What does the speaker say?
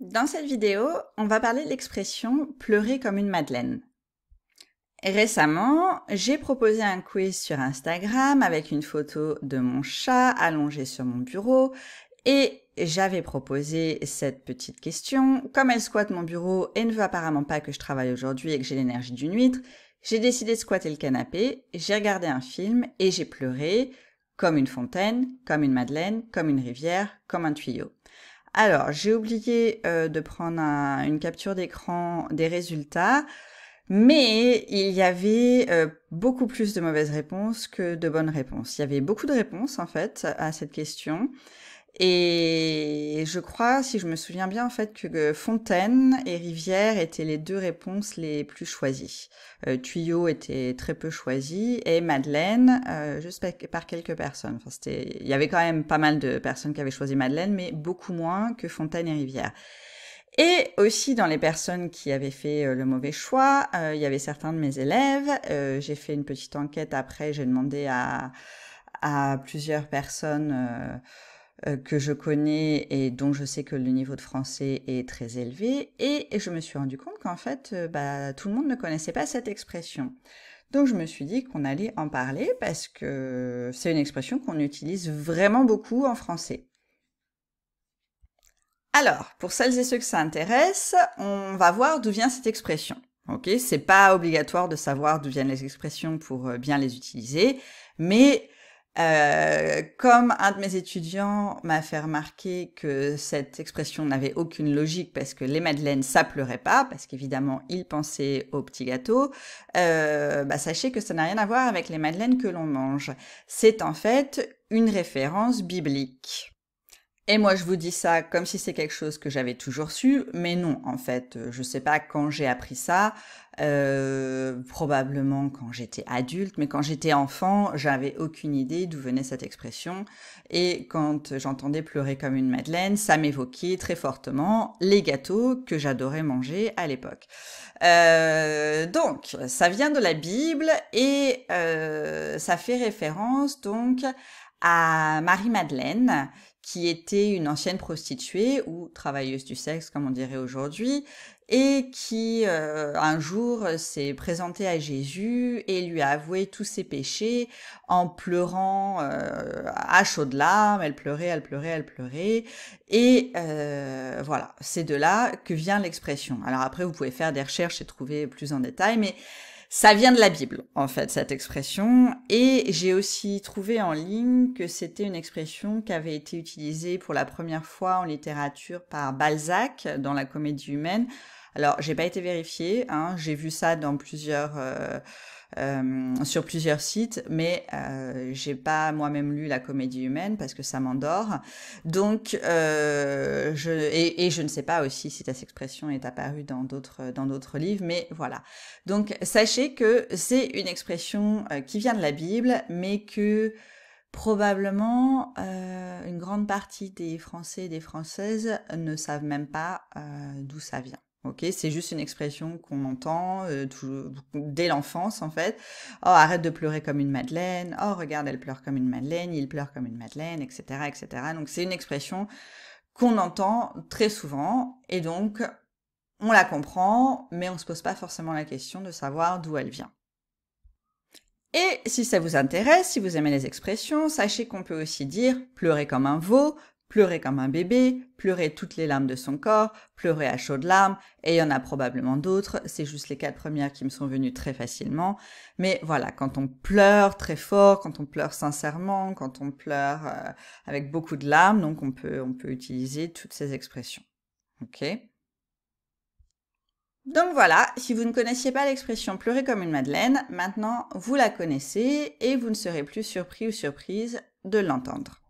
Dans cette vidéo, on va parler de l'expression « pleurer comme une madeleine ». Récemment, j'ai proposé un quiz sur Instagram avec une photo de mon chat allongé sur mon bureau et j'avais proposé cette petite question. Comme elle squatte mon bureau et ne veut apparemment pas que je travaille aujourd'hui et que j'ai l'énergie d'une huître, j'ai décidé de squatter le canapé, j'ai regardé un film et j'ai pleuré comme une fontaine, comme une madeleine, comme une rivière, comme un tuyau. Alors, j'ai oublié de prendre une capture d'écran des résultats, mais il y avait beaucoup plus de mauvaises réponses que de bonnes réponses. Il y avait beaucoup de réponses, en fait, à cette question. Et je crois, si je me souviens bien, en fait, que fontaine et rivière étaient les deux réponses les plus choisies. Tuyau était très peu choisi et Madeleine, juste par quelques personnes. Enfin, il y avait quand même pas mal de personnes qui avaient choisi Madeleine, mais beaucoup moins que fontaine et rivière. Et aussi dans les personnes qui avaient fait le mauvais choix, il y avait certains de mes élèves. J'ai fait une petite enquête après, j'ai demandé à plusieurs personnes que je connais et dont je sais que le niveau de français est très élevé. Et je me suis rendu compte qu'en fait, tout le monde ne connaissait pas cette expression. Donc je me suis dit qu'on allait en parler parce que c'est une expression qu'on utilise vraiment beaucoup en français. Alors, pour celles et ceux que ça intéresse, on va voir d'où vient cette expression. Ok, c'est pas obligatoire de savoir d'où viennent les expressions pour bien les utiliser, mais comme un de mes étudiants m'a fait remarquer que cette expression n'avait aucune logique parce que les madeleines ça pleurait pas, parce qu'évidemment il pensait aux petits gâteaux, sachez que ça n'a rien à voir avec les madeleines que l'on mange. C'est en fait une référence biblique. Et moi, je vous dis ça comme si c'est quelque chose que j'avais toujours su, mais non, en fait, je sais pas quand j'ai appris ça, probablement quand j'étais adulte, mais quand j'étais enfant, j'avais aucune idée d'où venait cette expression, et quand j'entendais pleurer comme une madeleine, ça m'évoquait très fortement les gâteaux que j'adorais manger à l'époque. Donc, ça vient de la Bible, et ça fait référence, donc, à Marie-Madeleine, qui était une ancienne prostituée ou travailleuse du sexe, comme on dirait aujourd'hui, et qui un jour s'est présentée à Jésus et lui a avoué tous ses péchés en pleurant à chaudes larmes. Elle pleurait, elle pleurait, elle pleurait. Et voilà, c'est de là que vient l'expression. Alors après, vous pouvez faire des recherches et trouver plus en détail, mais ça vient de la Bible, en fait, cette expression. Et j'ai aussi trouvé en ligne que c'était une expression qui avait été utilisée pour la première fois en littérature par Balzac dans la Comédie humaine. Alors, j'ai pas été vérifiée, hein, j'ai vu ça dans sur plusieurs sites, mais j'ai pas moi-même lu la Comédie humaine parce que ça m'endort. Donc, je ne sais pas aussi si cette expression est apparue dans d'autres livres, mais voilà. Donc, sachez que c'est une expression qui vient de la Bible, mais que probablement une grande partie des Français et des Françaises ne savent même pas d'où ça vient. Ok, c'est juste une expression qu'on entend dès l'enfance en fait. Oh, arrête de pleurer comme une madeleine. Oh, regarde, elle pleure comme une madeleine. Il pleure comme une madeleine, etc., etc. Donc c'est une expression qu'on entend très souvent et donc on la comprend, mais on se pose pas forcément la question de savoir d'où elle vient. Et si ça vous intéresse, si vous aimez les expressions, sachez qu'on peut aussi dire pleurer comme un veau, pleurer comme un bébé, pleurer toutes les larmes de son corps, pleurer à chaudes larmes, et il y en a probablement d'autres, c'est juste les 4 premières qui me sont venues très facilement. Mais voilà, quand on pleure très fort, quand on pleure sincèrement, quand on pleure avec beaucoup de larmes, donc on peut utiliser toutes ces expressions. Ok ? Donc voilà, si vous ne connaissiez pas l'expression pleurer comme une madeleine, maintenant vous la connaissez et vous ne serez plus surpris ou surprise de l'entendre.